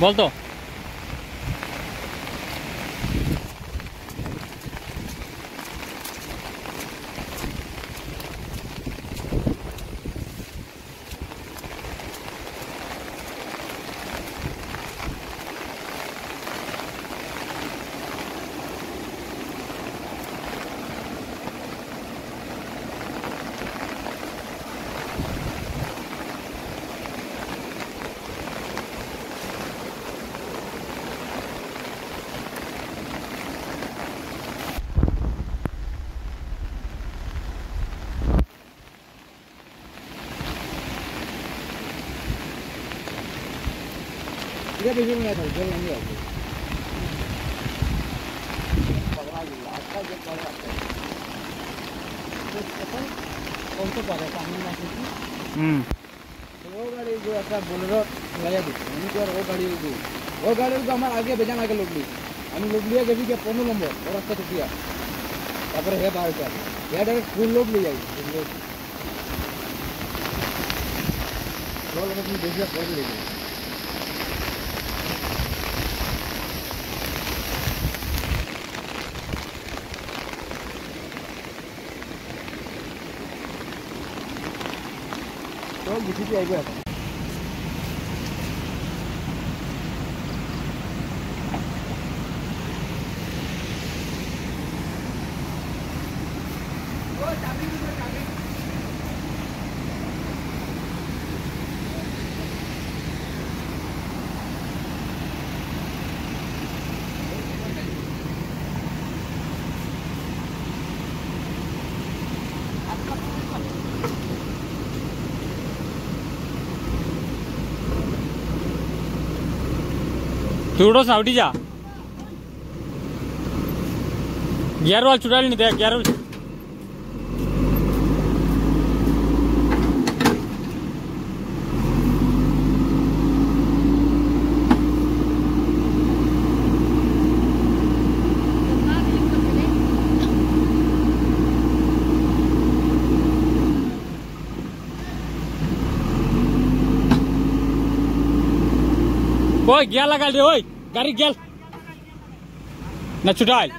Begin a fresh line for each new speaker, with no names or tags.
बोल तो
ये बिल्कुल नहीं था, जल नहीं आती। कौन सा पड़ा सामने ना कुछ? वो गाड़ी जो ऐसा बोलेरो लगाया थी, उनको और वो गाड़ी को हमारे आगे भेजना आगे लोग ली, हम लोग लिया जब भी 15 नंबर और रास्ता तो किया, तब है बाहर का, ये डायरेक्ट फुल लोग ले जाएगी, वो लोग अपनी देश का ले गए। तो किसी भी आएगा
चूड़ो साउडी जा गियर वाल चुड़ा नहीं दे गियर वाल ओए गियर लगा दे ओए गाड़ी गियर ना छुटाइल